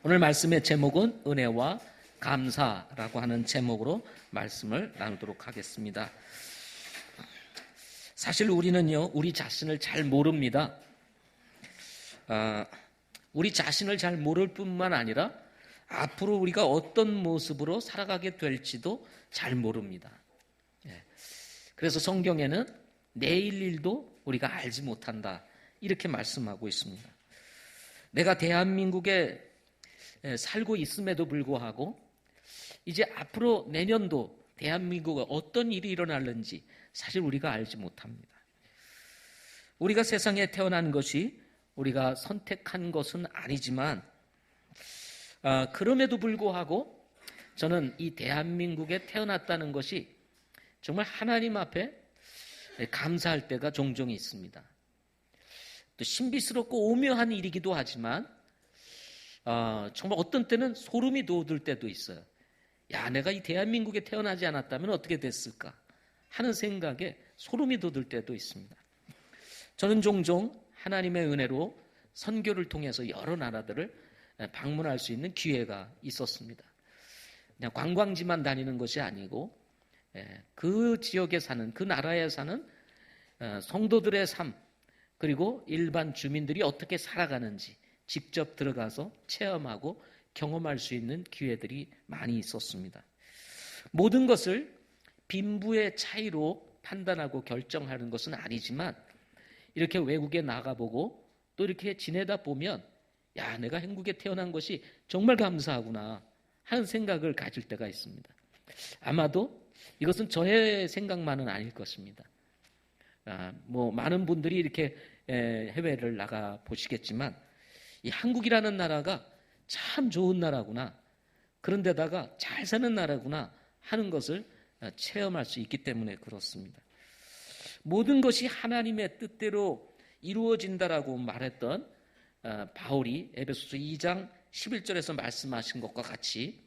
오늘 말씀의 제목은 은혜와 감사라고 하는 제목으로 말씀을 나누도록 하겠습니다. 사실 우리는요, 우리 자신을 잘 모릅니다. 우리 자신을 잘 모를 뿐만 아니라 앞으로 우리가 어떤 모습으로 살아가게 될지도 잘 모릅니다. 그래서 성경에는 내일 일도 우리가 알지 못한다, 이렇게 말씀하고 있습니다. 내가 대한민국에 살고 있음에도 불구하고 이제 앞으로 내년도 대한민국에 어떤 일이 일어날는지 사실 우리가 알지 못합니다. 우리가 세상에 태어난 것이 우리가 선택한 것은 아니지만 그럼에도 불구하고 저는 이 대한민국에 태어났다는 것이 정말 하나님 앞에 감사할 때가 종종 있습니다. 또 신비스럽고 오묘한 일이기도 하지만 정말 어떤 때는 소름이 돋을 때도 있어요. 야, 내가 이 대한민국에 태어나지 않았다면 어떻게 됐을까 하는 생각에 소름이 돋을 때도 있습니다. 저는 종종 하나님의 은혜로 선교를 통해서 여러 나라들을 방문할 수 있는 기회가 있었습니다. 그냥 관광지만 다니는 것이 아니고 그 지역에 사는, 그 나라에 사는 성도들의 삶, 그리고 일반 주민들이 어떻게 살아가는지 직접 들어가서 체험하고 경험할 수 있는 기회들이 많이 있었습니다. 모든 것을 빈부의 차이로 판단하고 결정하는 것은 아니지만 이렇게 외국에 나가보고 또 이렇게 지내다 보면 야, 내가 한국에 태어난 것이 정말 감사하구나 하는 생각을 가질 때가 있습니다. 아마도 이것은 저의 생각만은 아닐 것입니다. 많은 분들이 이렇게 해외를 나가 보시겠지만 이 한국이라는 나라가 참 좋은 나라구나, 그런데다가 잘 사는 나라구나 하는 것을 체험할 수 있기 때문에 그렇습니다. 모든 것이 하나님의 뜻대로 이루어진다라고 말했던 바울이 에베소서 2장 11절에서 말씀하신 것과 같이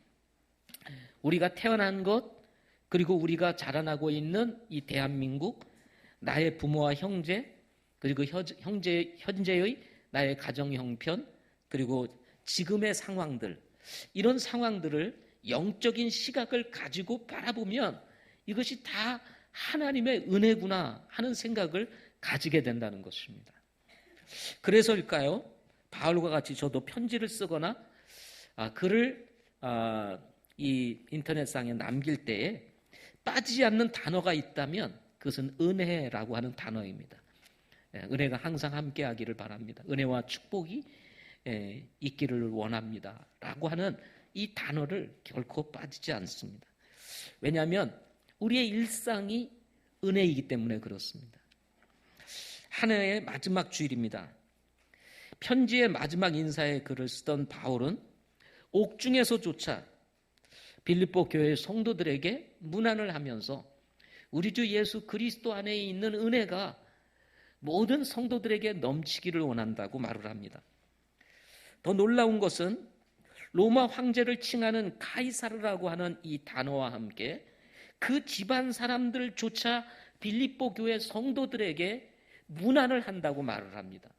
우리가 태어난 것, 그리고 우리가 자라나고 있는 이 대한민국, 나의 부모와 형제, 그리고 현재의 나의 가정 형편, 그리고 지금의 상황들, 이런 상황들을 영적인 시각을 가지고 바라보면 이것이 다 하나님의 은혜구나 하는 생각을 가지게 된다는 것입니다. 그래서일까요? 바울과 같이 저도 편지를 쓰거나 글을 이 인터넷상에 남길 때에 빠지지 않는 단어가 있다면 그것은 은혜라고 하는 단어입니다. 은혜가 항상 함께하기를 바랍니다. 은혜와 축복이 있기를 원합니다 라고 하는 이 단어를 결코 빠지지 않습니다. 왜냐하면 우리의 일상이 은혜이기 때문에 그렇습니다. 한 해의 마지막 주일입니다. 편지의 마지막 인사의 글을 쓰던 바울은 옥중에서조차 빌립보 교회 성도들에게 문안을 하면서 우리 주 예수 그리스도 안에 있는 은혜가 모든 성도들에게 넘치기를 원한다고 말을 합니다. 더 놀라운 것은 로마 황제를 칭하는 카이사르라고 하는 이 단어와 함께 그 집안 사람들조차 빌립보 교회 성도들에게 문안을 한다고 말을 합니다.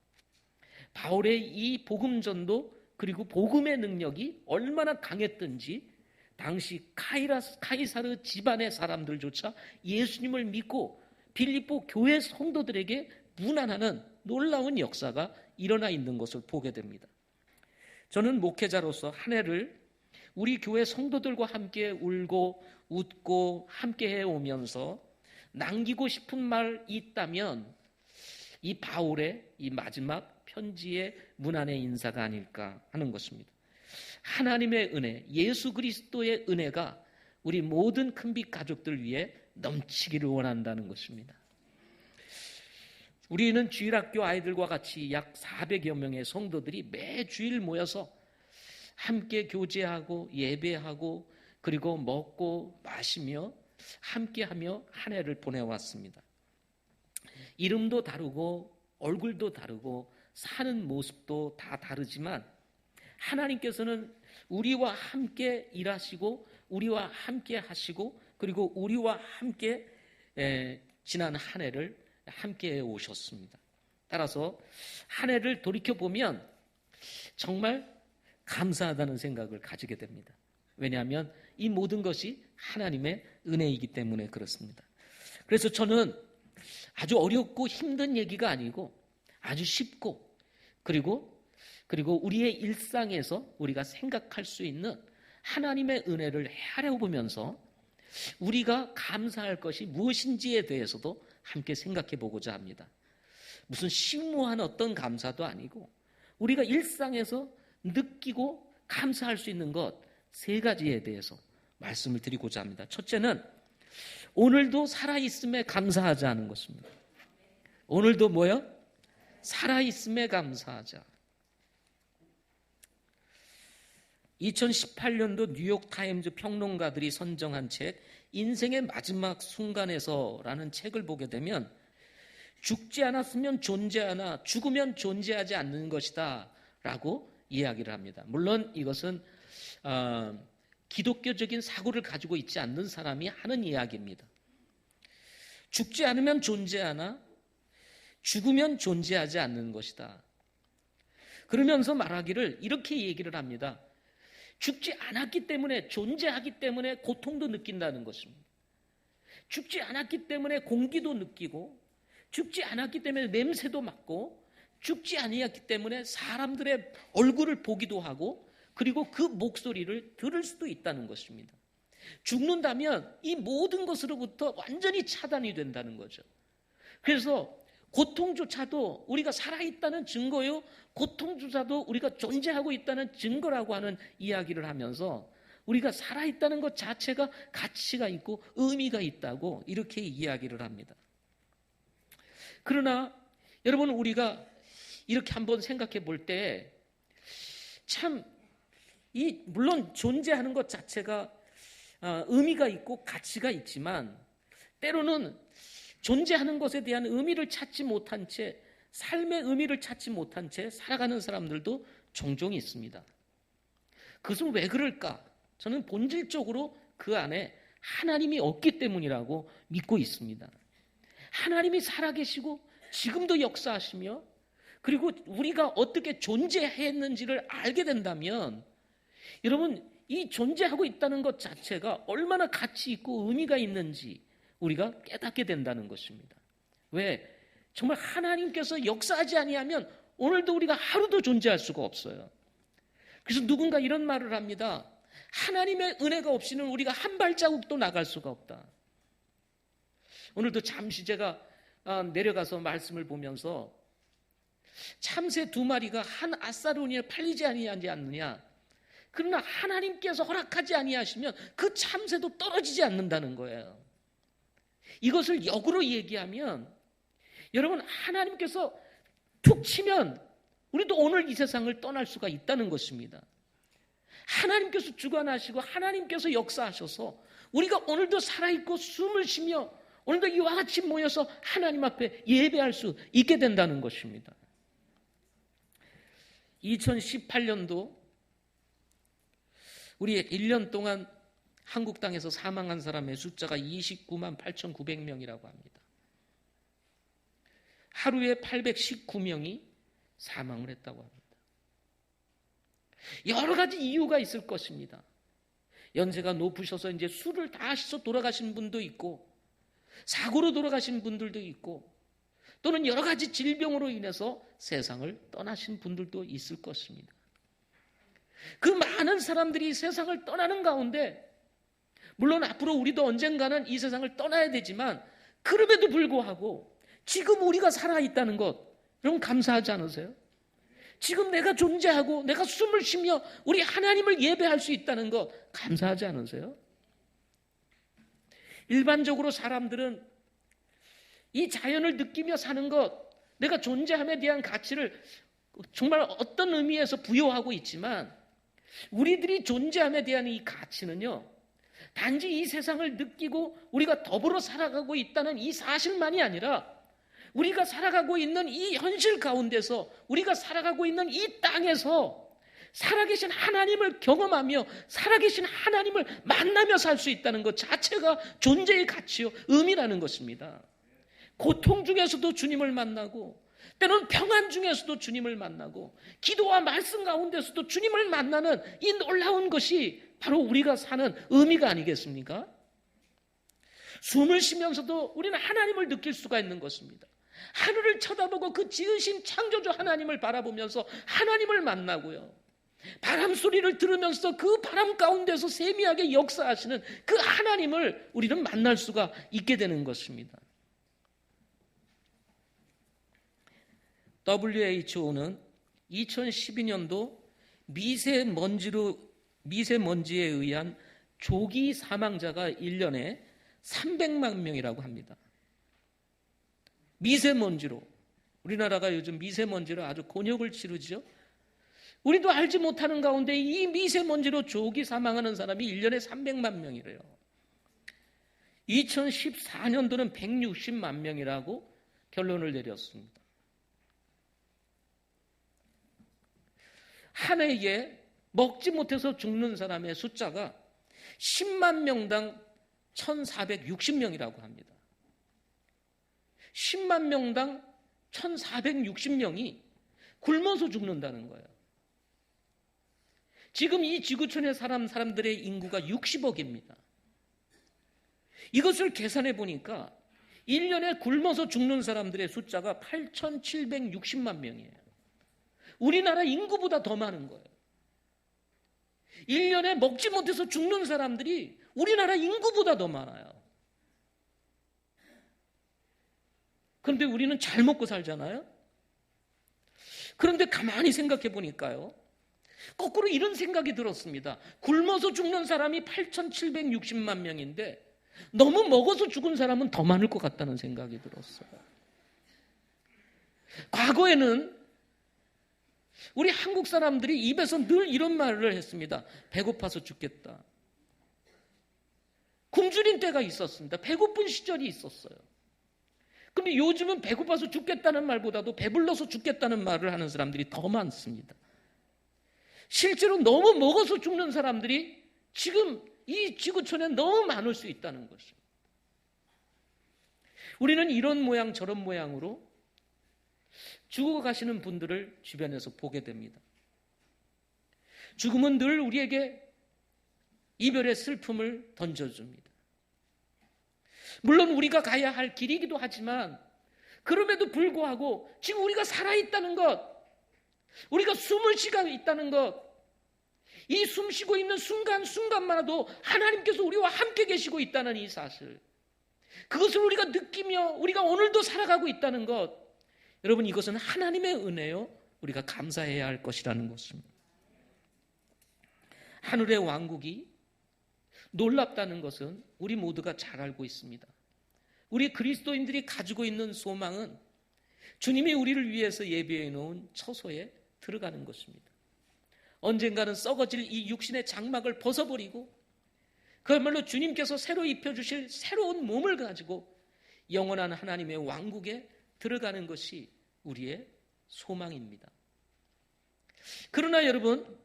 바울의 이 복음전도, 그리고 복음의 능력이 얼마나 강했던지 당시 카이사르 집안의 사람들조차 예수님을 믿고 빌립보 교회 성도들에게 문안하는 놀라운 역사가 일어나 있는 것을 보게 됩니다. 저는 목회자로서 한 해를 우리 교회 성도들과 함께 울고 웃고 함께 해오면서 남기고 싶은 말 있다면 이 바울의 이 마지막 편지의 문안의 인사가 아닐까 하는 것입니다. 하나님의 은혜, 예수 그리스도의 은혜가 우리 모든 큰빛 가족들 위해 넘치기를 원한다는 것입니다. 우리는 주일학교 아이들과 같이 약 400여 명의 성도들이 매주일 모여서 함께 교제하고 예배하고 그리고 먹고 마시며 함께하며 한 해를 보내왔습니다. 이름도 다르고 얼굴도 다르고 사는 모습도 다 다르지만 하나님께서는 우리와 함께 일하시고 우리와 함께 하시고 그리고 우리와 함께 지난 한 해를 함께 오셨습니다. 따라서 한 해를 돌이켜보면 정말 감사하다는 생각을 가지게 됩니다. 왜냐하면 이 모든 것이 하나님의 은혜이기 때문에 그렇습니다. 그래서 저는 아주 어렵고 힘든 얘기가 아니고 아주 쉽고 그리고 우리의 일상에서 우리가 생각할 수 있는 하나님의 은혜를 헤아려보면서 우리가 감사할 것이 무엇인지에 대해서도 함께 생각해 보고자 합니다. 무슨 심오한 어떤 감사도 아니고 우리가 일상에서 느끼고 감사할 수 있는 것 세 가지에 대해서 말씀을 드리고자 합니다. 첫째는 오늘도 살아있음에 감사하자는 것입니다. 오늘도 뭐요? 살아있음에 감사하자. 2018년도 뉴욕타임즈 평론가들이 선정한 책 인생의 마지막 순간에서라는 책을 보게 되면 죽지 않았으면 존재하나 죽으면 존재하지 않는 것이다 라고 이야기를 합니다. 물론 이것은 기독교적인 사고를 가지고 있지 않는 사람이 하는 이야기입니다. 죽지 않으면 존재하나 죽으면 존재하지 않는 것이다. 그러면서 말하기를 이렇게 얘기를 합니다. 죽지 않았기 때문에 존재하기 때문에 고통도 느낀다는 것입니다. 죽지 않았기 때문에 공기도 느끼고 죽지 않았기 때문에 냄새도 맡고 죽지 아니었기 때문에 사람들의 얼굴을 보기도 하고 그리고 그 목소리를 들을 수도 있다는 것입니다. 죽는다면 이 모든 것으로부터 완전히 차단이 된다는 거죠. 그래서 고통조차도 우리가 살아있다는 증거요, 고통조차도 우리가 존재하고 있다는 증거라고 하는 이야기를 하면서 우리가 살아있다는 것 자체가 가치가 있고 의미가 있다고 이렇게 이야기를 합니다. 그러나 여러분 우리가 이렇게 한번 생각해 볼 때 참 물론 존재하는 것 자체가 의미가 있고 가치가 있지만 때로는 존재하는 것에 대한 의미를 찾지 못한 채 삶의 의미를 찾지 못한 채 살아가는 사람들도 종종 있습니다. 그것은 왜 그럴까? 저는 본질적으로 그 안에 하나님이 없기 때문이라고 믿고 있습니다. 하나님이 살아계시고 지금도 역사하시며 그리고 우리가 어떻게 존재했는지를 알게 된다면 여러분 이 존재하고 있다는 것 자체가 얼마나 가치 있고 의미가 있는지 우리가 깨닫게 된다는 것입니다. 왜? 정말 하나님께서 역사하지 아니하면 오늘도 우리가 하루도 존재할 수가 없어요. 그래서 누군가 이런 말을 합니다. 하나님의 은혜가 없이는 우리가 한 발자국도 나갈 수가 없다. 오늘도 잠시 제가 내려가서 말씀을 보면서 참새 2마리가 한 아사로니에 팔리지 아니하지 않느냐. 그러나 하나님께서 허락하지 아니하시면 그 참새도 떨어지지 않는다는 거예요. 이것을 역으로 얘기하면 여러분 하나님께서 툭 치면 우리도 오늘 이 세상을 떠날 수가 있다는 것입니다. 하나님께서 주관하시고 하나님께서 역사하셔서 우리가 오늘도 살아있고 숨을 쉬며 오늘도 이와 같이 모여서 하나님 앞에 예배할 수 있게 된다는 것입니다. 2018년도 우리 1년 동안 한국 땅에서 사망한 사람의 숫자가 29만 8,900명이라고 합니다. 하루에 819명이 사망을 했다고 합니다. 여러 가지 이유가 있을 것입니다. 연세가 높으셔서 이제 술을 다 하셔서 돌아가신 분도 있고 사고로 돌아가신 분들도 있고 또는 여러 가지 질병으로 인해서 세상을 떠나신 분들도 있을 것입니다. 그 많은 사람들이 세상을 떠나는 가운데 물론 앞으로 우리도 언젠가는 이 세상을 떠나야 되지만 그럼에도 불구하고 지금 우리가 살아있다는 것 여러분 감사하지 않으세요? 지금 내가 존재하고 내가 숨을 쉬며 우리 하나님을 예배할 수 있다는 것 감사하지 않으세요? 일반적으로 사람들은 이 자연을 느끼며 사는 것 내가 존재함에 대한 가치를 정말 어떤 의미에서 부여하고 있지만 우리들이 존재함에 대한 이 가치는요 단지 이 세상을 느끼고 우리가 더불어 살아가고 있다는 이 사실만이 아니라 우리가 살아가고 있는 이 현실 가운데서 우리가 살아가고 있는 이 땅에서 살아계신 하나님을 경험하며 살아계신 하나님을 만나며 살 수 있다는 것 자체가 존재의 가치요 의미라는 것입니다. 고통 중에서도 주님을 만나고 때로는 평안 중에서도 주님을 만나고 기도와 말씀 가운데서도 주님을 만나는 이 놀라운 것이 바로 우리가 사는 의미가 아니겠습니까? 숨을 쉬면서도 우리는 하나님을 느낄 수가 있는 것입니다. 하늘을 쳐다보고 그 지으신 창조주 하나님을 바라보면서 하나님을 만나고요. 바람 소리를 들으면서 그 바람 가운데서 세미하게 역사하시는 그 하나님을 우리는 만날 수가 있게 되는 것입니다. WHO는 2012년도 미세먼지에 의한 조기 사망자가 1년에 300만 명이라고 합니다. 미세먼지로. 우리나라가 요즘 미세먼지로 아주 곤욕을 치르죠. 우리도 알지 못하는 가운데 이 미세먼지로 조기 사망하는 사람이 1년에 300만 명이래요. 2014년도는 160만 명이라고 결론을 내렸습니다. 한 해에 먹지 못해서 죽는 사람의 숫자가 10만 명당 1,460명이라고 합니다. 10만 명당 1,460명이 굶어서 죽는다는 거예요. 지금 이 지구촌에 사람들의 인구가 60억입니다. 이것을 계산해 보니까 1년에 굶어서 죽는 사람들의 숫자가 8,760만 명이에요. 우리나라 인구보다 더 많은 거예요. 1년에 먹지 못해서 죽는 사람들이 우리나라 인구보다 더 많아요. 그런데 우리는 잘 먹고 살잖아요. 그런데 가만히 생각해 보니까요, 거꾸로 이런 생각이 들었습니다. 굶어서 죽는 사람이 8,760만 명인데 너무 먹어서 죽은 사람은 더 많을 것 같다는 생각이 들었어요. 과거에는 우리 한국 사람들이 입에서 늘 이런 말을 했습니다. 배고파서 죽겠다. 굶주린 때가 있었습니다. 배고픈 시절이 있었어요. 그런데 요즘은 배고파서 죽겠다는 말보다도 배불러서 죽겠다는 말을 하는 사람들이 더 많습니다. 실제로 너무 먹어서 죽는 사람들이 지금 이 지구촌에 너무 많을 수 있다는 것입니다. 우리는 이런 모양 저런 모양으로 죽어가시는 분들을 주변에서 보게 됩니다. 죽음은 늘 우리에게 이별의 슬픔을 던져줍니다. 물론 우리가 가야 할 길이기도 하지만 그럼에도 불구하고 지금 우리가 살아있다는 것, 우리가 숨을 쉬고 있다는 것, 이 숨 쉬고 있는 순간순간만도 하나님께서 우리와 함께 계시고 있다는 이 사실, 그것을 우리가 느끼며 우리가 오늘도 살아가고 있다는 것, 여러분, 이것은 하나님의 은혜요, 우리가 감사해야 할 것이라는 것입니다. 하늘의 왕국이 놀랍다는 것은 우리 모두가 잘 알고 있습니다. 우리 그리스도인들이 가지고 있는 소망은 주님이 우리를 위해서 예비해 놓은 처소에 들어가는 것입니다. 언젠가는 썩어질 이 육신의 장막을 벗어버리고 그야말로 주님께서 새로 입혀주실 새로운 몸을 가지고 영원한 하나님의 왕국에 들어가는 것이 우리의 소망입니다. 그러나 여러분,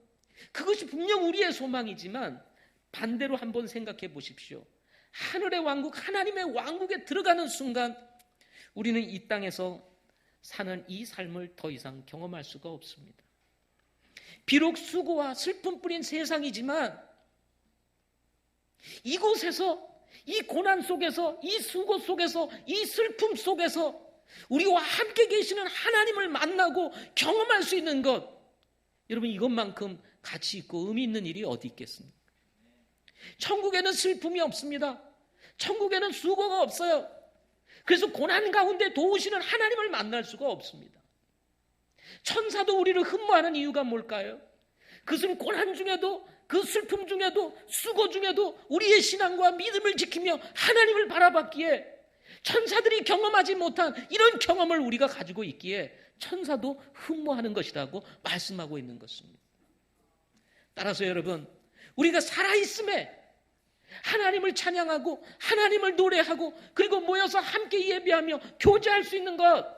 그것이 분명 우리의 소망이지만 반대로 한번 생각해 보십시오. 하늘의 왕국, 하나님의 왕국에 들어가는 순간 우리는 이 땅에서 사는 이 삶을 더 이상 경험할 수가 없습니다. 비록 수고와 슬픔뿐인 세상이지만 이곳에서, 이 고난 속에서, 이 수고 속에서, 이 슬픔 속에서 우리와 함께 계시는 하나님을 만나고 경험할 수 있는 것, 여러분, 이것만큼 가치 있고 의미 있는 일이 어디 있겠습니까? 천국에는 슬픔이 없습니다. 천국에는 수고가 없어요. 그래서 고난 가운데 도우시는 하나님을 만날 수가 없습니다. 천사도 우리를 흠모하는 이유가 뭘까요? 그것은 고난 중에도, 그 슬픔 중에도, 수고 중에도 우리의 신앙과 믿음을 지키며 하나님을 바라봤기에, 천사들이 경험하지 못한 이런 경험을 우리가 가지고 있기에 천사도 흠모하는 것이라고 말씀하고 있는 것입니다. 따라서 여러분, 우리가 살아있음에 하나님을 찬양하고 하나님을 노래하고 그리고 모여서 함께 예배하며 교제할 수 있는 것,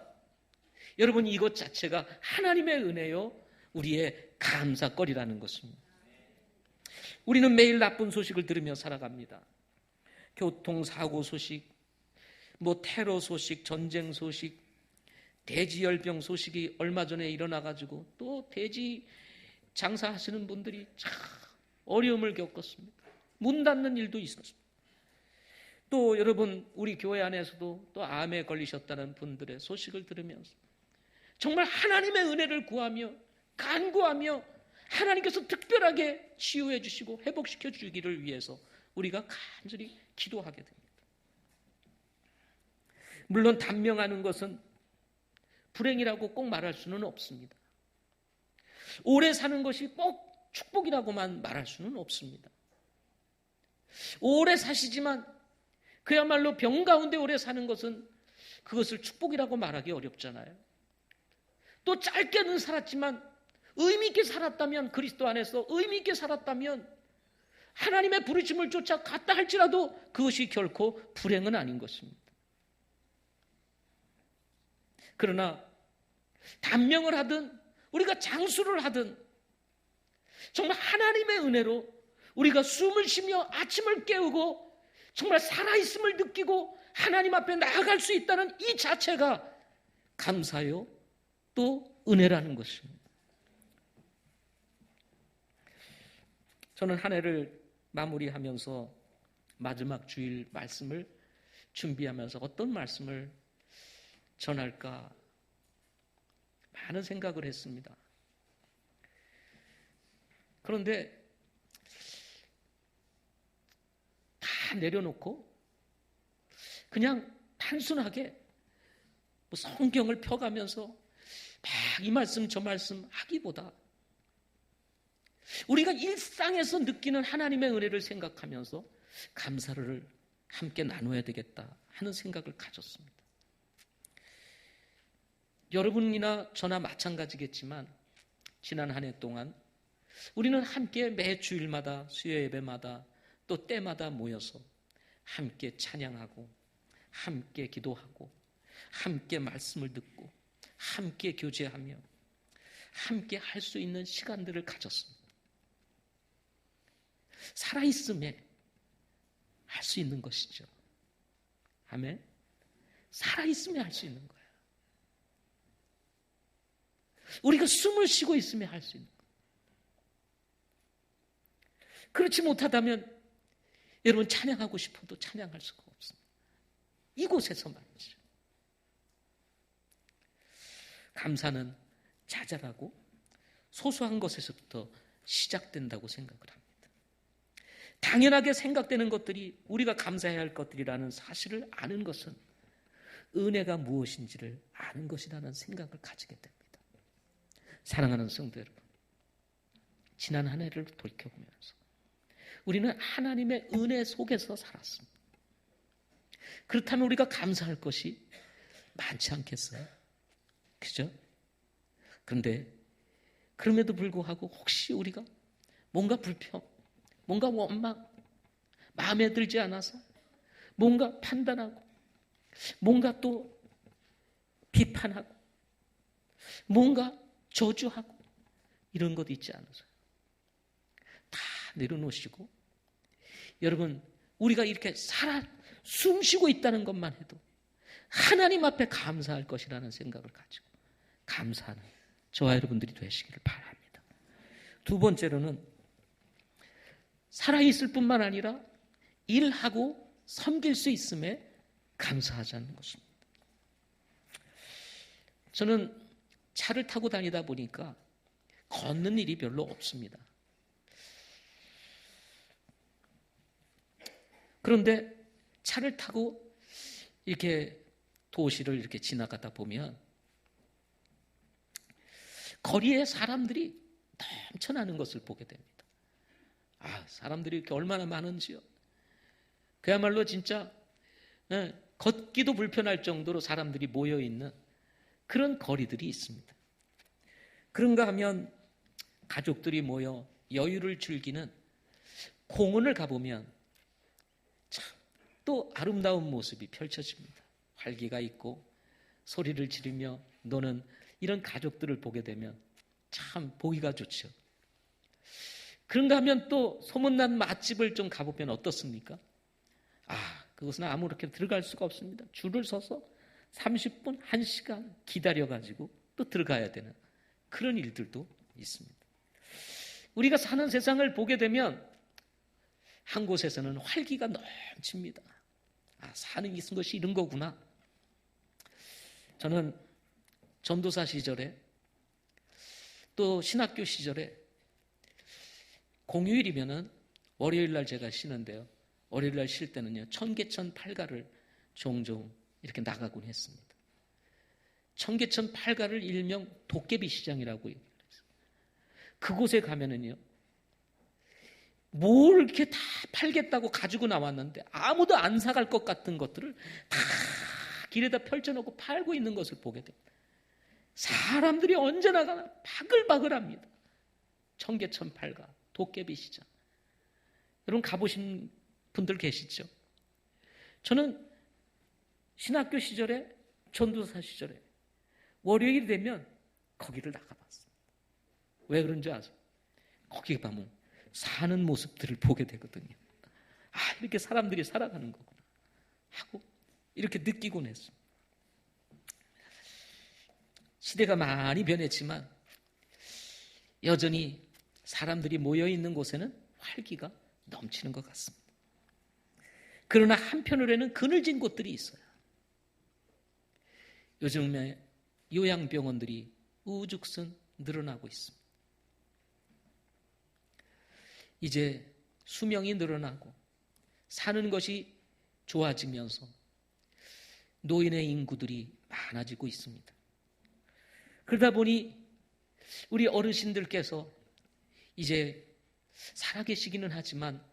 여러분, 이것 자체가 하나님의 은혜요, 우리의 감사거리라는 것입니다. 우리는 매일 나쁜 소식을 들으며 살아갑니다. 교통사고 소식, 테러 소식, 전쟁 소식, 돼지열병 소식이 얼마 전에 일어나가지고 또 돼지 장사하시는 분들이 참 어려움을 겪었습니다. 문 닫는 일도 있었습니다. 또 여러분, 우리 교회 안에서도 또 암에 걸리셨다는 분들의 소식을 들으면서 정말 하나님의 은혜를 구하며 간구하며 하나님께서 특별하게 치유해 주시고 회복시켜 주기를 위해서 우리가 간절히 기도하게 됩니다. 물론 단명하는 것은 불행이라고 꼭 말할 수는 없습니다. 오래 사는 것이 꼭 축복이라고만 말할 수는 없습니다. 오래 사시지만 그야말로 병 가운데 오래 사는 것은 그것을 축복이라고 말하기 어렵잖아요. 또 짧게는 살았지만 의미 있게 살았다면, 그리스도 안에서 의미 있게 살았다면 하나님의 부르심을 쫓아갔다 할지라도 그것이 결코 불행은 아닌 것입니다. 그러나 단명을 하든 우리가 장수를 하든 정말 하나님의 은혜로 우리가 숨을 쉬며 아침을 깨우고 정말 살아있음을 느끼고 하나님 앞에 나아갈 수 있다는 이 자체가 감사요 또 은혜라는 것입니다. 저는 한 해를 마무리하면서 마지막 주일 말씀을 준비하면서 어떤 말씀을 전할까 많은 생각을 했습니다. 그런데 다 내려놓고 그냥 단순하게 성경을 펴가면서 막 이 말씀 저 말씀 하기보다 우리가 일상에서 느끼는 하나님의 은혜를 생각하면서 감사를 함께 나눠야 되겠다 하는 생각을 가졌습니다. 여러분이나 저나 마찬가지겠지만 지난 한 해 동안 우리는 함께 매 주일마다 수요 예배마다 또 때마다 모여서 함께 찬양하고 함께 기도하고 함께 말씀을 듣고 함께 교제하며 함께 할 수 있는 시간들을 가졌습니다. 살아있음에 할 수 있는 것이죠. 아멘. 살아있음에 할 수 있는 거예요. 우리가 숨을 쉬고 있음에 할 수 있는 거예요. 그렇지 못하다면 여러분 찬양하고 싶어도 찬양할 수가 없습니다. 이곳에서 말이죠. 감사는 자잘하고 소소한 것에서부터 시작된다고 생각을 합니다. 당연하게 생각되는 것들이 우리가 감사해야 할 것들이라는 사실을 아는 것은 은혜가 무엇인지를 아는 것이라는 생각을 가지게 됩니다. 사랑하는 성도 여러분, 지난 한 해를 돌이켜보면서 우리는 하나님의 은혜 속에서 살았습니다. 그렇다면 우리가 감사할 것이 많지 않겠어요? 그죠? 그런데 그럼에도 불구하고 혹시 우리가 뭔가 불평, 뭔가 원망, 마음에 들지 않아서 뭔가 판단하고 뭔가 또 비판하고 뭔가 저주하고 이런 것 있지 않으세요? 다 내려놓으시고 여러분 우리가 이렇게 숨 쉬고 있다는 것만 해도 하나님 앞에 감사할 것이라는 생각을 가지고 감사하는 저와 여러분들이 되시기를 바랍니다. 두 번째로는 살아있을 뿐만 아니라 일하고 섬길 수 있음에 감사하자는 것입니다. 저는 차를 타고 다니다 보니까 걷는 일이 별로 없습니다. 그런데 차를 타고 이렇게 도시를 이렇게 지나가다 보면 거리에 사람들이 넘쳐나는 것을 보게 됩니다. 사람들이 이렇게 얼마나 많은지요. 그야말로 진짜 걷기도 불편할 정도로 사람들이 모여있는 그런 거리들이 있습니다. 그런가 하면 가족들이 모여 여유를 즐기는 공원을 가보면 참 또 아름다운 모습이 펼쳐집니다. 활기가 있고 소리를 지르며 노는 이런 가족들을 보게 되면 참 보기가 좋죠. 그런가 하면 또 소문난 맛집을 좀 가보면 어떻습니까? 그것은 아무렇게 들어갈 수가 없습니다. 줄을 서서 30분, 1시간 기다려가지고 또 들어가야 되는 그런 일들도 있습니다. 우리가 사는 세상을 보게 되면 한 곳에서는 활기가 넘칩니다. 사는 것이 이런 거구나. 저는 전도사 시절에 또 신학교 시절에 공휴일이면은 월요일 날 제가 쉬는데요. 월요일 날 쉴 때는요, 청계천 팔가를 종종 이렇게 나가곤 했습니다. 청계천 팔가를 일명 도깨비 시장이라고 얘기를 했어요. 그곳에 가면은요, 뭘 이렇게 다 팔겠다고 가지고 나왔는데 아무도 안 사갈 것 같은 것들을 다 길에다 펼쳐놓고 팔고 있는 것을 보게 됩니다. 사람들이 언제나 바글바글합니다. 청계천 팔가, 도깨비 시장. 여러분 가보신 분들 계시죠? 저는 신학교 시절에, 전도사 시절에 월요일이 되면 거기를 나가봤습니다. 왜 그런지 아세요? 거기 가면 사는 모습들을 보게 되거든요. 이렇게 사람들이 살아가는 거구나 하고 이렇게 느끼곤 했습니다. 시대가 많이 변했지만 여전히 사람들이 모여있는 곳에는 활기가 넘치는 것 같습니다. 그러나 한편으로는 그늘진 곳들이 있어요. 요즘에 요양병원들이 우죽순 늘어나고 있습니다. 이제 수명이 늘어나고 사는 것이 좋아지면서 노인의 인구들이 많아지고 있습니다. 그러다 보니 우리 어르신들께서 이제 살아계시기는 하지만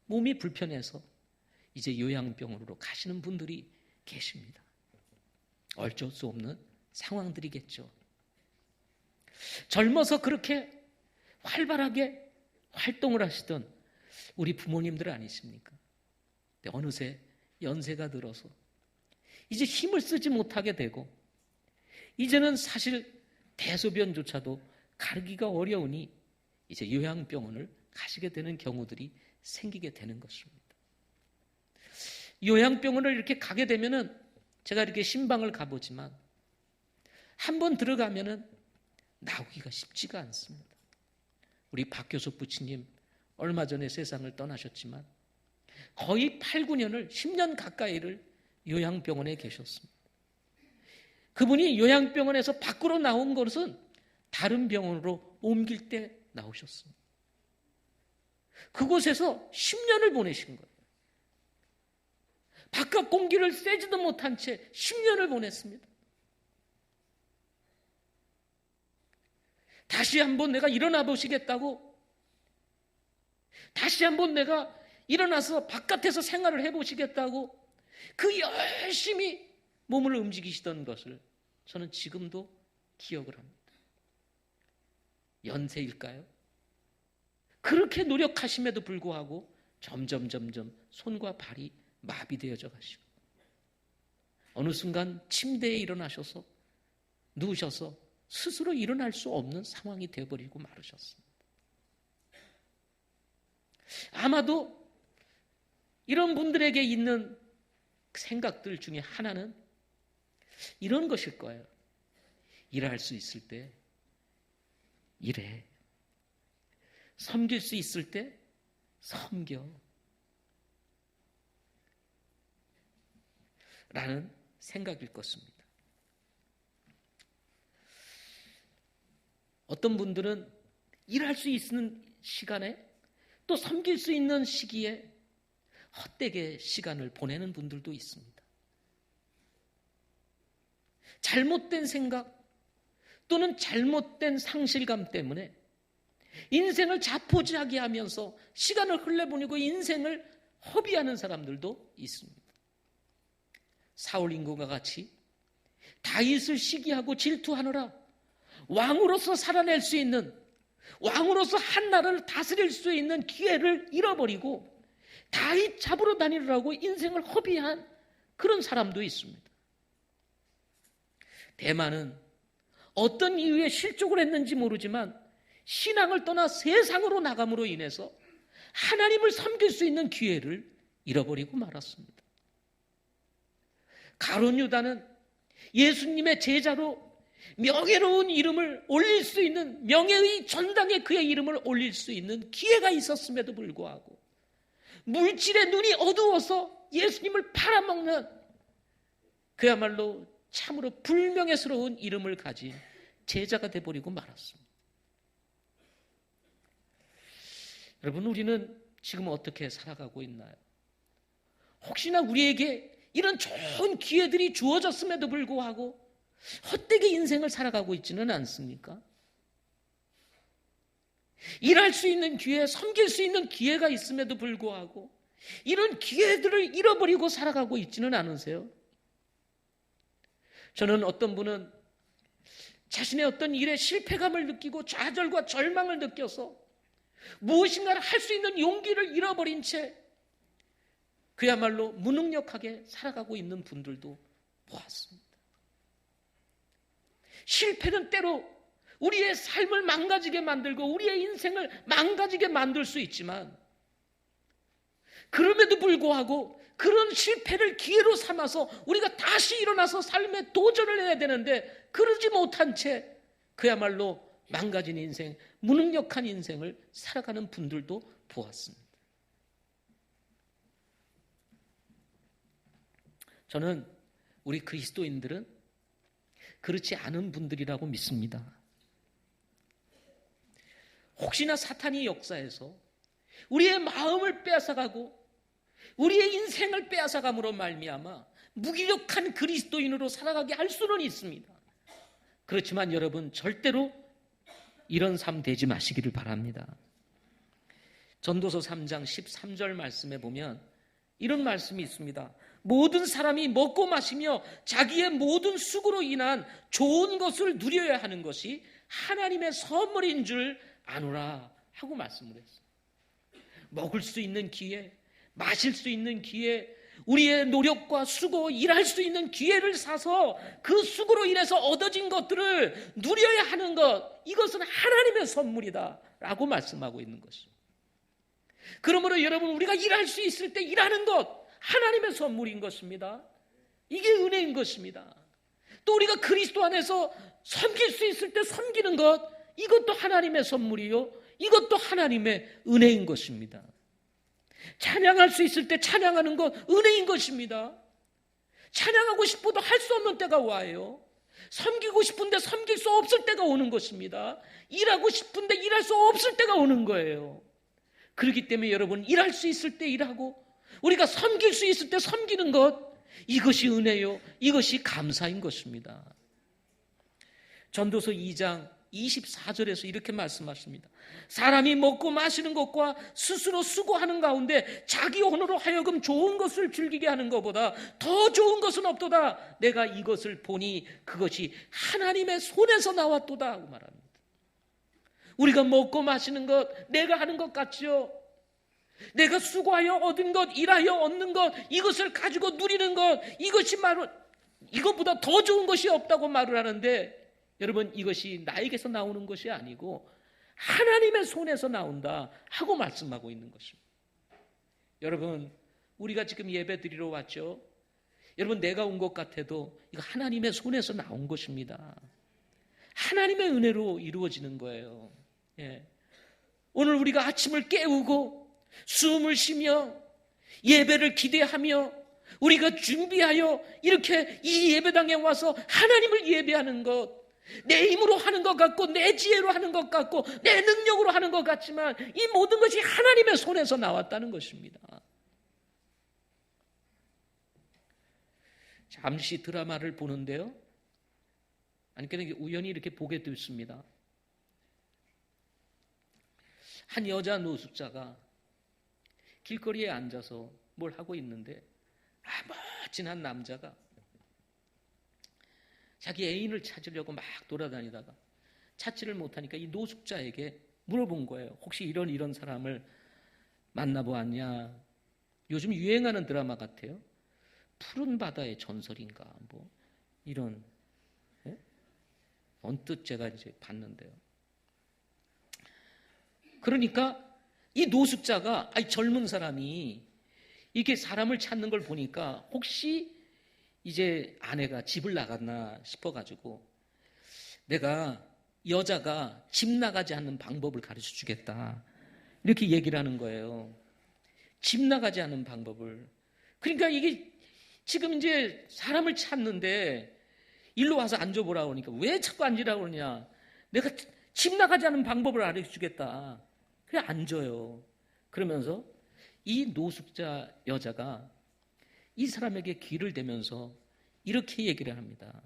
몸이 불편해서 이제 요양병원으로 가시는 분들이 계십니다. 어쩔 수 없는 상황들이겠죠. 젊어서 그렇게 활발하게 활동을 하시던 우리 부모님들 아니십니까? 근데 어느새 연세가 들어서 이제 힘을 쓰지 못하게 되고 이제는 사실 대소변조차도 가르기가 어려우니 이제 요양병원을 가시게 되는 경우들이 생기게 되는 것입니다. 요양병원을 이렇게 가게 되면은 제가 이렇게 신방을 가보지만 한번 들어가면은 나오기가 쉽지가 않습니다. 우리 박교섭 부치님 얼마 전에 세상을 떠나셨지만 거의 8, 9년을 10년 가까이를 요양병원에 계셨습니다. 그분이 요양병원에서 밖으로 나온 것은 다른 병원으로 옮길 때 나오셨습니다. 그곳에서 10년을 보내신 거예요. 바깥 공기를 쐬지도 못한 채 10년을 보냈습니다. 다시 한번 내가 일어나 보시겠다고, 다시 한번 내가 일어나서 바깥에서 생활을 해보시겠다고 그 열심히 몸을 움직이시던 것을 저는 지금도 기억을 합니다. 연세일까요? 그렇게 노력하심에도 불구하고 점점 손과 발이 마비되어져 가시고 어느 순간 침대에 일어나셔서 누우셔서 스스로 일어날 수 없는 상황이 되어버리고 마르셨습니다. 아마도 이런 분들에게 있는 생각들 중에 하나는 이런 것일 거예요. 일할 수 있을 때 일해. 섬길 수 있을 때 섬겨. 라는 생각일 것입니다. 어떤 분들은 일할 수 있는 시간에 또 섬길 수 있는 시기에 헛되게 시간을 보내는 분들도 있습니다. 잘못된 생각 또는 잘못된 상실감 때문에 인생을 자포자기 하면서 시간을 흘려보내고 인생을 허비하는 사람들도 있습니다. 사울 인구가 같이 다윗을 시기하고 질투하느라 왕으로서 살아낼 수 있는, 왕으로서 한 나라를 다스릴 수 있는 기회를 잃어버리고 다윗 잡으러 다니느라고 인생을 허비한 그런 사람도 있습니다. 대만은 어떤 이유에 실족을 했는지 모르지만 신앙을 떠나 세상으로 나감으로 인해서 하나님을 섬길 수 있는 기회를 잃어버리고 말았습니다. 가룟 유다는 예수님의 제자로 명예로운 이름을 올릴 수 있는, 명예의 전당에 그의 이름을 올릴 수 있는 기회가 있었음에도 불구하고 물질의 눈이 어두워서 예수님을 팔아먹는 그야말로 참으로 불명예스러운 이름을 가진 제자가 돼버리고 말았습니다. 여러분, 우리는 지금 어떻게 살아가고 있나요? 혹시나 우리에게 이런 좋은 기회들이 주어졌음에도 불구하고 헛되게 인생을 살아가고 있지는 않습니까? 일할 수 있는 기회, 섬길 수 있는 기회가 있음에도 불구하고 이런 기회들을 잃어버리고 살아가고 있지는 않으세요? 저는 어떤 분은 자신의 어떤 일에 실패감을 느끼고 좌절과 절망을 느껴서 무엇인가를 할 수 있는 용기를 잃어버린 채 그야말로 무능력하게 살아가고 있는 분들도 보았습니다. 실패는 때로 우리의 삶을 망가지게 만들고 우리의 인생을 망가지게 만들 수 있지만, 그럼에도 불구하고 그런 실패를 기회로 삼아서 우리가 다시 일어나서 삶에 도전을 해야 되는데 그러지 못한 채 그야말로 망가진 인생, 무능력한 인생을 살아가는 분들도 보았습니다. 저는 우리 그리스도인들은 그렇지 않은 분들이라고 믿습니다. 혹시나 사탄이 역사해서 우리의 마음을 빼앗아가고 우리의 인생을 빼앗아감으로 말미암아 무기력한 그리스도인으로 살아가게 할 수는 있습니다. 그렇지만 여러분, 절대로 이런 삶 되지 마시기를 바랍니다. 전도서 3장 13절 말씀에 보면 이런 말씀이 있습니다. 모든 사람이 먹고 마시며 자기의 모든 수고로 인한 좋은 것을 누려야 하는 것이 하나님의 선물인 줄 아노라 하고 말씀을 했어요. 먹을 수 있는 기회, 마실 수 있는 기회, 우리의 노력과 수고, 일할 수 있는 기회를 사서 그 수고로 인해서 얻어진 것들을 누려야 하는 것, 이것은 하나님의 선물이다 라고 말씀하고 있는 것입니다. 그러므로 여러분, 우리가 일할 수 있을 때 일하는 것, 하나님의 선물인 것입니다. 이게 은혜인 것입니다. 또 우리가 그리스도 안에서 섬길 수 있을 때 섬기는 것, 이것도 하나님의 선물이요, 이것도 하나님의 은혜인 것입니다. 찬양할 수 있을 때 찬양하는 것, 은혜인 것입니다. 찬양하고 싶어도 할 수 없는 때가 와요. 섬기고 싶은데 섬길 수 없을 때가 오는 것입니다. 일하고 싶은데 일할 수 없을 때가 오는 거예요. 그렇기 때문에 여러분, 일할 수 있을 때 일하고 우리가 섬길 수 있을 때 섬기는 것, 이것이 은혜요, 이것이 감사인 것입니다. 전도서 2장 24절에서 이렇게 말씀하십니다. 사람이 먹고 마시는 것과 스스로 수고하는 가운데 자기 혼으로 하여금 좋은 것을 즐기게 하는 것보다 더 좋은 것은 없도다. 내가 이것을 보니 그것이 하나님의 손에서 나왔도다 하고 말합니다. 우리가 먹고 마시는 것, 내가 하는 것 같지요? 내가 수고하여 얻은 것, 일하여 얻는 것, 이것을 가지고 누리는 것, 이것이 바로 이것보다 더 좋은 것이 없다고 말을 하는데, 여러분, 이것이 나에게서 나오는 것이 아니고 하나님의 손에서 나온다 하고 말씀하고 있는 것입니다. 여러분, 우리가 지금 예배 드리러 왔죠? 여러분, 내가 온 것 같아도 이거 하나님의 손에서 나온 것입니다. 하나님의 은혜로 이루어지는 거예요. 예. 오늘 우리가 아침을 깨우고 숨을 쉬며 예배를 기대하며 우리가 준비하여 이렇게 이 예배당에 와서 하나님을 예배하는 것, 내 힘으로 하는 것 같고 내 지혜로 하는 것 같고 내 능력으로 하는 것 같지만 이 모든 것이 하나님의 손에서 나왔다는 것입니다. 잠시 드라마를 보는데요, 그냥 우연히 이렇게 보게 됐습니다. 한 여자 노숙자가 길거리에 앉아서 뭘 하고 있는데 멋진 한 남자가 자기 애인을 찾으려고 막 돌아다니다가 찾지를 못하니까 이 노숙자에게 물어본 거예요. 혹시 이런 사람을 만나보았냐? 요즘 유행하는 드라마 같아요. 푸른 바다의 전설인가 뭐 이런, 예? 언뜻 제가 이제 봤는데요. 그러니까 이 노숙자가, 젊은 사람이 이렇게 사람을 찾는 걸 보니까 혹시 이제 아내가 집을 나갔나 싶어가지고 내가 여자가 집 나가지 않는 방법을 가르쳐 주겠다. 이렇게 얘기를 하는 거예요. 집 나가지 않는 방법을. 그러니까 이게 지금 이제 사람을 찾는데 일로 와서 앉아보라고 하니까 왜 자꾸 앉으라고 그러냐. 내가 집 나가지 않는 방법을 가르쳐 주겠다. 그래 앉아요. 그러면서 이 노숙자 여자가 이 사람에게 귀를 대면서 이렇게 얘기를 합니다.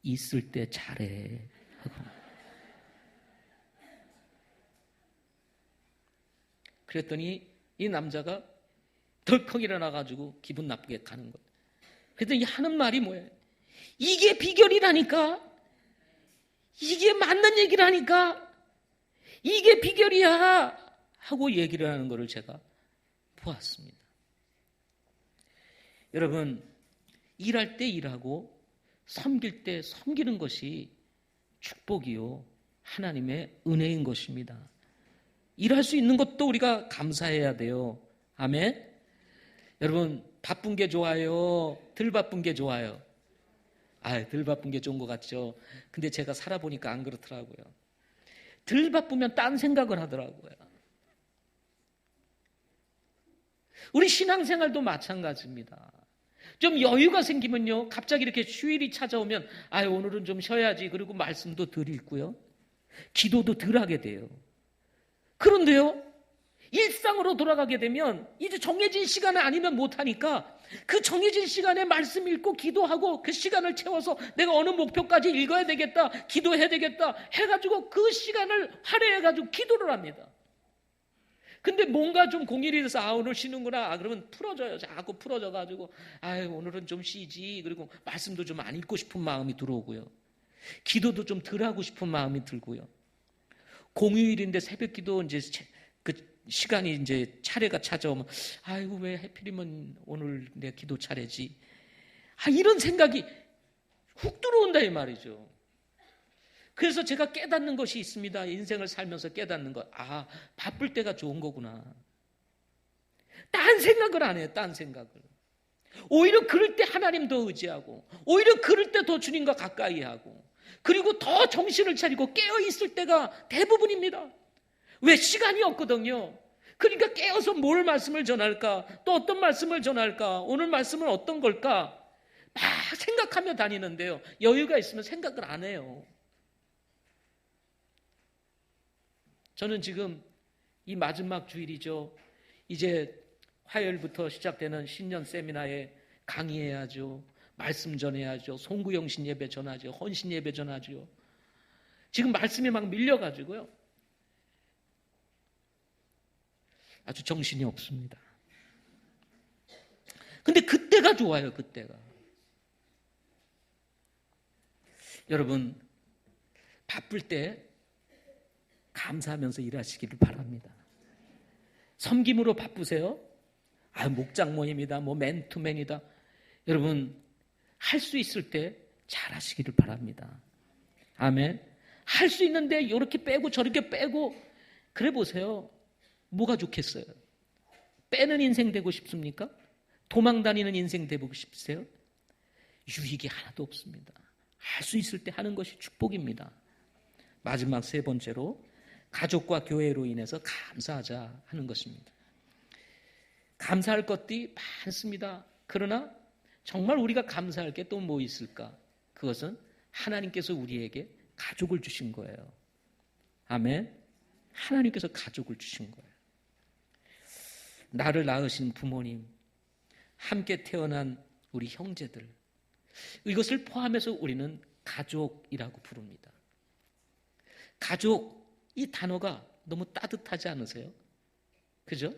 있을 때 잘해 하고. 그랬더니 이 남자가 덜컥 일어나가지고 기분 나쁘게 가는 거예요. 그랬더니 하는 말이 뭐예요? 이게 비결이라니까. 이게 맞는 얘기라니까. 이게 비결이야 하고 얘기를 하는 것을 제가 보았습니다. 여러분, 일할 때 일하고 섬길 때 섬기는 것이 축복이요 하나님의 은혜인 것입니다. 일할 수 있는 것도 우리가 감사해야 돼요. 아멘. 여러분, 바쁜 게 좋아요? 덜 바쁜 게 좋아요? 덜 바쁜 게 좋은 것 같죠. 근데 제가 살아보니까 안 그렇더라고요. 덜 바쁘면 딴 생각을 하더라고요. 우리 신앙생활도 마찬가지입니다. 좀 여유가 생기면요, 갑자기 이렇게 휴일이 찾아오면 오늘은 좀 쉬어야지. 그리고 말씀도 덜 읽고요, 기도도 덜 하게 돼요. 그런데요, 일상으로 돌아가게 되면 이제 정해진 시간이 아니면 못하니까 그 정해진 시간에 말씀 읽고 기도하고 그 시간을 채워서 내가 어느 목표까지 읽어야 되겠다, 기도해야 되겠다 해가지고 그 시간을 할애해가지고 기도를 합니다. 근데 뭔가 좀 공일이 돼서 오늘 쉬는구나. 그러면 풀어져요. 자꾸 풀어져가지고 오늘은 좀 쉬지. 그리고 말씀도 좀 안 읽고 싶은 마음이 들어오고요. 기도도 좀 덜 하고 싶은 마음이 들고요. 공휴일인데 새벽 기도 이제 그 시간이 이제 차례가 찾아오면 왜 하필이면 오늘 내 기도 차례지. 이런 생각이 훅 들어온다 이 말이죠. 그래서 제가 깨닫는 것이 있습니다. 인생을 살면서 깨닫는 것. 바쁠 때가 좋은 거구나. 딴 생각을 안 해요. 딴 생각을. 오히려 그럴 때 하나님 더 의지하고, 오히려 그럴 때 더 주님과 가까이 하고, 그리고 더 정신을 차리고 깨어있을 때가 대부분입니다. 왜? 시간이 없거든요. 그러니까 깨어서 뭘 말씀을 전할까? 또 어떤 말씀을 전할까? 오늘 말씀은 어떤 걸까? 막 생각하며 다니는데요, 여유가 있으면 생각을 안 해요. 저는 지금 이 마지막 주일이죠. 이제 화요일부터 시작되는 신년 세미나에 강의해야죠. 말씀 전해야죠. 송구영신 예배 전하죠. 헌신 예배 전하죠. 지금 말씀이 막 밀려가지고요, 아주 정신이 없습니다. 근데 그때가 좋아요. 그때가. 여러분, 바쁠 때 감사하면서 일하시기를 바랍니다. 섬김으로 바쁘세요? 목장 모임이다, 맨투맨이다. 여러분, 할 수 있을 때 잘하시기를 바랍니다. 아멘. 할 수 있는데 이렇게 빼고 저렇게 빼고 그래 보세요. 뭐가 좋겠어요? 빼는 인생 되고 싶습니까? 도망 다니는 인생 되고 싶으세요? 유익이 하나도 없습니다. 할 수 있을 때 하는 것이 축복입니다. 마지막 세 번째로, 가족과 교회로 인해서 감사하자 하는 것입니다. 감사할 것들이 많습니다. 그러나 정말 우리가 감사할 게 또 뭐 있을까? 그것은 하나님께서 우리에게 가족을 주신 거예요. 아멘. 하나님께서 가족을 주신 거예요. 나를 낳으신 부모님, 함께 태어난 우리 형제들, 이것을 포함해서 우리는 가족이라고 부릅니다. 가족, 이 단어가 너무 따뜻하지 않으세요? 그죠?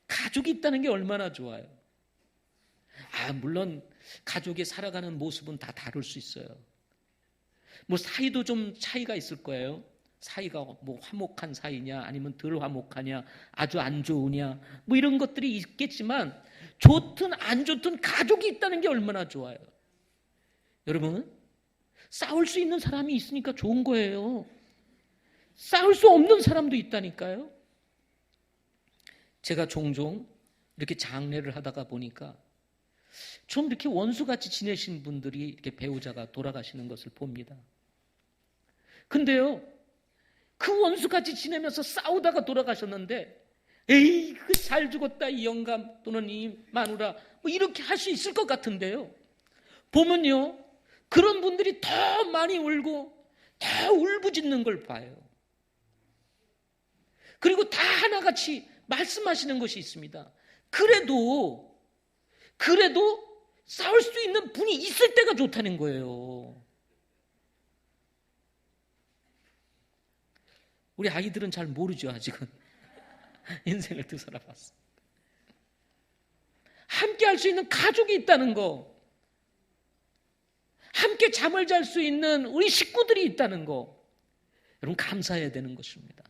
가족이 있다는 게 얼마나 좋아요. 물론 가족이 살아가는 모습은 다 다를 수 있어요. 사이도 좀 차이가 있을 거예요. 사이가 화목한 사이냐, 아니면 덜 화목하냐, 아주 안 좋으냐, 이런 것들이 있겠지만, 좋든 안 좋든 가족이 있다는 게 얼마나 좋아요. 여러분, 싸울 수 있는 사람이 있으니까 좋은 거예요. 싸울 수 없는 사람도 있다니까요. 제가 종종 이렇게 장례를 하다가 보니까 좀 이렇게 원수같이 지내신 분들이 이렇게 배우자가 돌아가시는 것을 봅니다. 근데요, 그 원수같이 지내면서 싸우다가 돌아가셨는데, 에이, 그 잘 죽었다, 이 영감, 또는 이 마누라, 뭐 이렇게 할 수 있을 것 같은데요. 보면요, 그런 분들이 더 많이 울고, 더 울부짖는 걸 봐요. 그리고 다 하나같이 말씀하시는 것이 있습니다. 그래도 싸울 수 있는 분이 있을 때가 좋다는 거예요. 우리 아이들은 잘 모르죠, 아직은. 인생을 뒤돌아봤어. 함께 할 수 있는 가족이 있다는 거, 함께 잠을 잘 수 있는 우리 식구들이 있다는 거, 여러분 감사해야 되는 것입니다.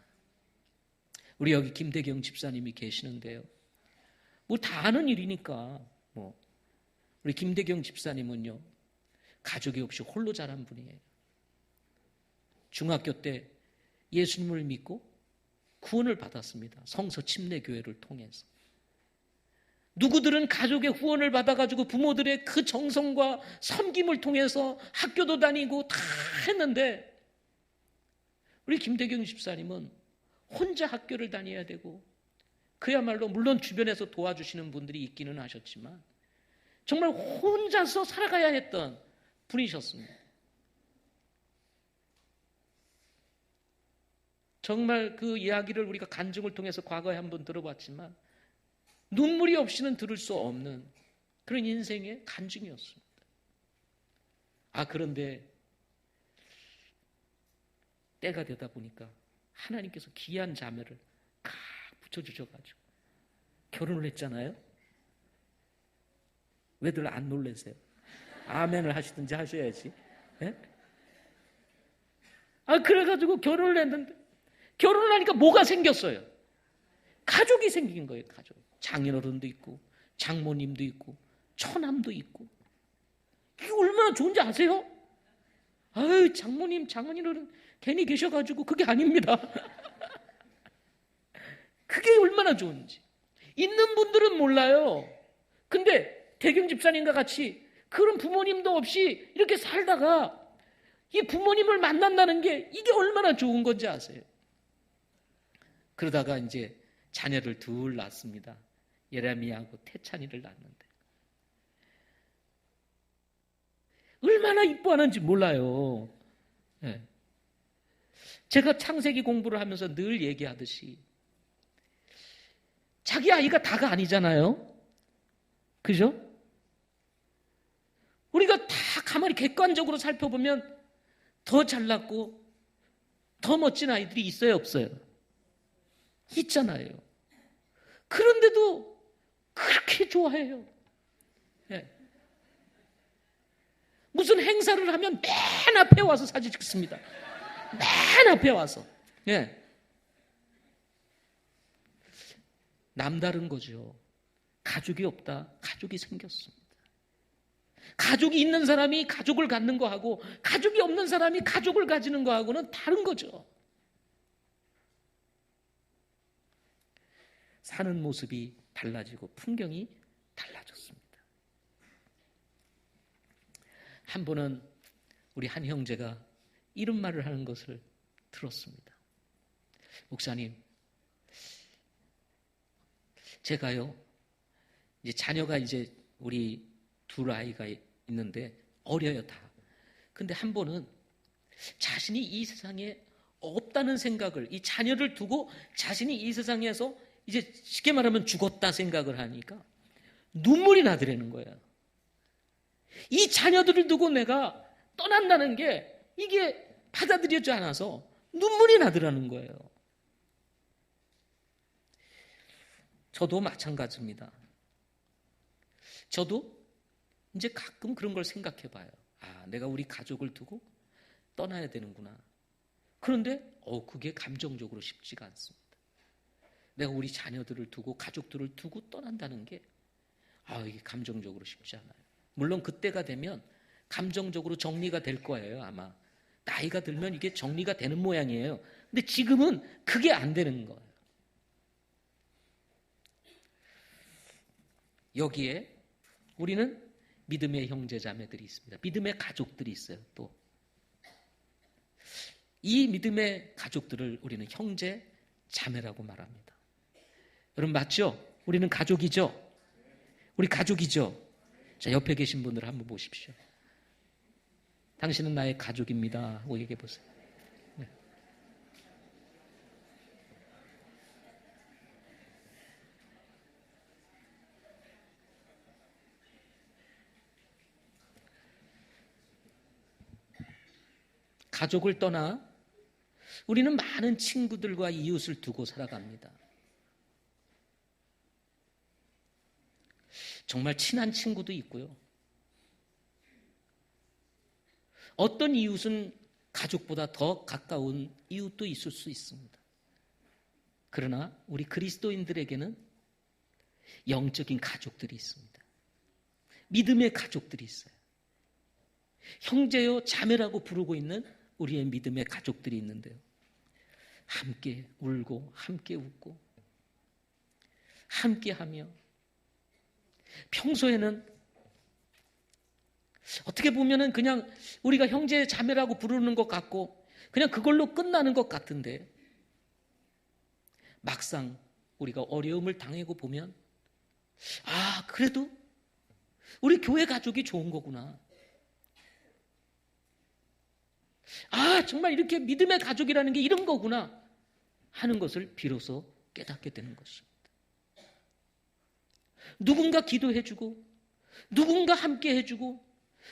우리 여기 김대경 집사님이 계시는데요. 뭐 다 아는 일이니까 우리 김대경 집사님은요, 가족이 없이 홀로 자란 분이에요. 중학교 때 예수님을 믿고 구원을 받았습니다. 성서 침례교회를 통해서. 누구들은 가족의 후원을 받아가지고 부모들의 그 정성과 섬김을 통해서 학교도 다니고 다 했는데, 우리 김대경 집사님은 혼자 학교를 다녀야 되고, 그야말로 물론 주변에서 도와주시는 분들이 있기는 하셨지만 정말 혼자서 살아가야 했던 분이셨습니다. 정말 그 이야기를 우리가 간증을 통해서 과거에 한번 들어봤지만 눈물이 없이는 들을 수 없는 그런 인생의 간증이었습니다. 그런데 때가 되다 보니까 하나님께서 귀한 자매를 칵 붙여주셔가지고 결혼을 했잖아요. 왜들 안 놀라세요? 아멘을 하시든지 하셔야지. 네? 그래가지고 결혼을 했는데, 결혼을 하니까 뭐가 생겼어요? 가족이 생긴 거예요. 가족. 장인어른도 있고 장모님도 있고 처남도 있고. 이게 얼마나 좋은지 아세요? 장모님 장인어른 괜히 계셔가지고 그게 아닙니다. 그게 얼마나 좋은지. 있는 분들은 몰라요. 근데 대경 집사님과 같이 그런 부모님도 없이 이렇게 살다가 이 부모님을 만난다는 게 이게 얼마나 좋은 건지 아세요? 그러다가 이제 자녀를 둘 낳습니다. 예레미야하고 태찬이를 낳는데 얼마나 이뻐하는지 몰라요. 네. 제가 창세기 공부를 하면서 늘 얘기하듯이 자기 아이가 다가 아니잖아요. 그죠? 우리가 다 가만히 객관적으로 살펴보면 더 잘났고 더 멋진 아이들이 있어요, 없어요? 있잖아요. 그런데도 그렇게 좋아해요. 네. 무슨 행사를 하면 맨 앞에 와서 사진 찍습니다. 맨 앞에 와서. 네. 남다른 거죠. 가족이 없다. 가족이 생겼습니다. 가족이 있는 사람이 가족을 갖는 거하고 가족이 없는 사람이 가족을 가지는 거하고는 다른 거죠. 사는 모습이 달라지고 풍경이 달라졌습니다. 한 번은 우리 한 형제가 이런 말을 하는 것을 들었습니다. 목사님, 제가요, 이제 자녀가 이제 우리 둘 아이가 있는데 어려요, 다. 근데 한 번은 자신이 이 세상에 없다는 생각을, 이 자녀를 두고 자신이 이 세상에서 이제 쉽게 말하면 죽었다 생각을 하니까 눈물이 나더라는 거예요. 이 자녀들을 두고 내가 떠난다는 게 이게 받아들여지지 않아서 눈물이 나더라는 거예요. 저도 마찬가지입니다. 저도 이제 가끔 그런 걸 생각해 봐요. 내가 우리 가족을 두고 떠나야 되는구나. 그런데 그게 감정적으로 쉽지가 않습니다. 내가 우리 자녀들을 두고 가족들을 두고 떠난다는 게 이게 감정적으로 쉽지 않아요. 물론 그때가 되면 감정적으로 정리가 될 거예요. 아마 나이가 들면 이게 정리가 되는 모양이에요. 근데 지금은 그게 안 되는 거예요. 여기에 우리는 믿음의 형제 자매들이 있습니다. 믿음의 가족들이 있어요. 또 이 믿음의 가족들을 우리는 형제 자매라고 말합니다. 여러분 맞죠? 우리는 가족이죠? 우리 가족이죠? 자, 옆에 계신 분들 한번 보십시오. 당신은 나의 가족입니다 하고 얘기해 보세요. 네. 가족을 떠나 우리는 많은 친구들과 이웃을 두고 살아갑니다. 정말 친한 친구도 있고요. 어떤 이웃은 가족보다 더 가까운 이웃도 있을 수 있습니다. 그러나 우리 그리스도인들에게는 영적인 가족들이 있습니다. 믿음의 가족들이 있어요. 형제요 자매라고 부르고 있는 우리의 믿음의 가족들이 있는데요. 함께 울고 함께 웃고 함께하며 평소에는 어떻게 보면은 그냥 우리가 형제 자매라고 부르는 것 같고 그냥 그걸로 끝나는 것 같은데 막상 우리가 어려움을 당하고 보면 아 그래도 우리 교회 가족이 좋은 거구나. 아 정말 이렇게 믿음의 가족이라는 게 이런 거구나 하는 것을 비로소 깨닫게 되는 것입니다. 누군가 기도해주고 누군가 함께 해주고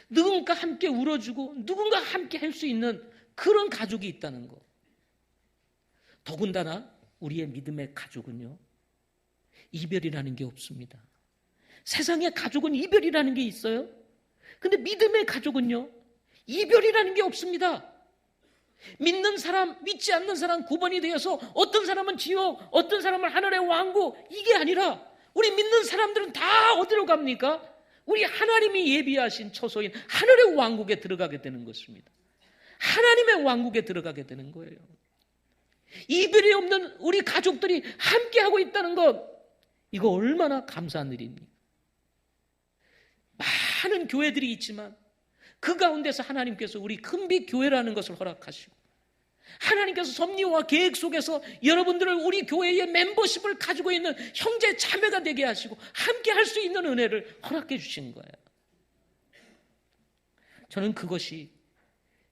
누군가 함께 울어주고 누군가 함께 할 수 있는 그런 가족이 있다는 것. 더군다나 우리의 믿음의 가족은요 이별이라는 게 없습니다. 세상에 가족은 이별이라는 게 있어요. 근데 믿음의 가족은요 이별이라는 게 없습니다. 믿는 사람, 믿지 않는 사람 구분이 되어서 어떤 사람은 지옥, 어떤 사람은 하늘의 왕국 이게 아니라 우리 믿는 사람들은 다 어디로 갑니까? 우리 하나님이 예비하신 처소인 하늘의 왕국에 들어가게 되는 것입니다. 하나님의 왕국에 들어가게 되는 거예요. 이별이 없는 우리 가족들이 함께하고 있다는 것 이거 얼마나 감사한 일입니까? 많은 교회들이 있지만 그 가운데서 하나님께서 우리 큰빛 교회라는 것을 허락하시고 하나님께서 섭리와 계획 속에서 여러분들을 우리 교회의 멤버십을 가지고 있는 형제 자매가 되게 하시고 함께 할 수 있는 은혜를 허락해 주신 거예요. 저는 그것이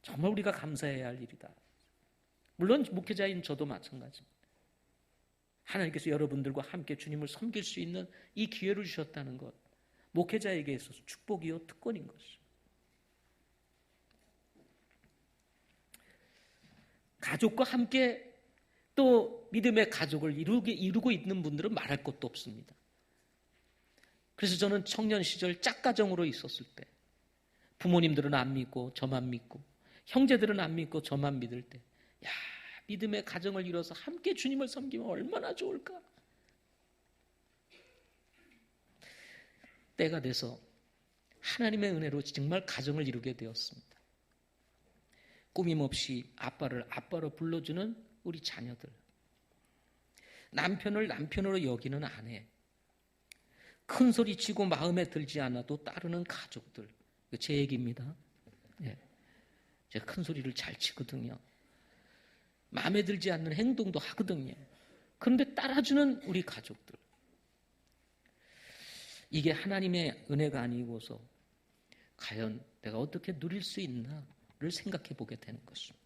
정말 우리가 감사해야 할 일이다. 물론 목회자인 저도 마찬가지입니다. 하나님께서 여러분들과 함께 주님을 섬길 수 있는 이 기회를 주셨다는 것 목회자에게 있어서 축복이요 특권인 것이죠. 가족과 함께 또 믿음의 가족을 이루고 있는 분들은 말할 것도 없습니다. 그래서 저는 청년 시절 짝가정으로 있었을 때 부모님들은 안 믿고 저만 믿고 형제들은 안 믿고 저만 믿을 때 야, 믿음의 가정을 이뤄서 함께 주님을 섬기면 얼마나 좋을까? 때가 돼서 하나님의 은혜로 정말 가정을 이루게 되었습니다. 꾸밈없이 아빠를 아빠로 불러주는 우리 자녀들, 남편을 남편으로 여기는 아내, 큰 소리 치고 마음에 들지 않아도 따르는 가족들. 제 얘기입니다. 예. 제가 큰 소리를 잘 치거든요. 마음에 들지 않는 행동도 하거든요. 그런데 따라주는 우리 가족들. 이게 하나님의 은혜가 아니고서 과연 내가 어떻게 누릴 수 있나를 생각해 보게 되는 것입니다.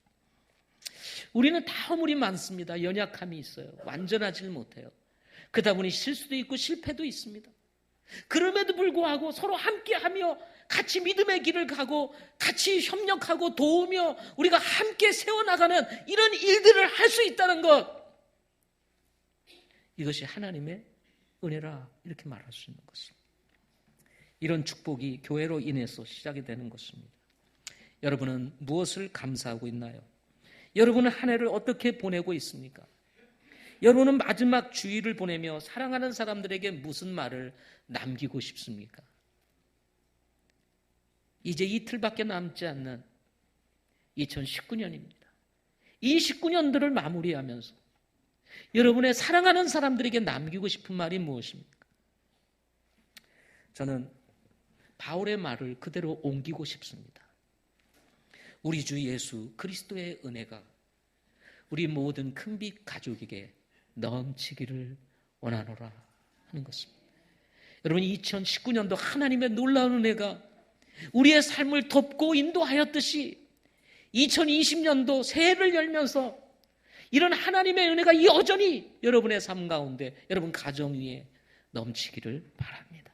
우리는 다 허물이 많습니다. 연약함이 있어요. 완전하지 못해요. 그러다 보니 실수도 있고 실패도 있습니다. 그럼에도 불구하고 서로 함께하며 같이 믿음의 길을 가고 같이 협력하고 도우며 우리가 함께 세워나가는 이런 일들을 할 수 있다는 것, 이것이 하나님의 은혜라 이렇게 말할 수 있는 것입니다. 이런 축복이 교회로 인해서 시작이 되는 것입니다. 여러분은 무엇을 감사하고 있나요? 여러분은 한 해를 어떻게 보내고 있습니까? 여러분은 마지막 주일을 보내며 사랑하는 사람들에게 무슨 말을 남기고 싶습니까? 이제 이틀밖에 남지 않는 2019년입니다. 이 19년들을 마무리하면서 여러분의 사랑하는 사람들에게 남기고 싶은 말이 무엇입니까? 저는 바울의 말을 그대로 옮기고 싶습니다. 우리 주 예수 그리스도의 은혜가 우리 모든 큰빛 가족에게 넘치기를 원하노라 하는 것입니다. 여러분, 2019년도 하나님의 놀라운 은혜가 우리의 삶을 돕고 인도하였듯이 2020년도 새해를 열면서 이런 하나님의 은혜가 여전히 여러분의 삶 가운데, 여러분 가정 위에 넘치기를 바랍니다.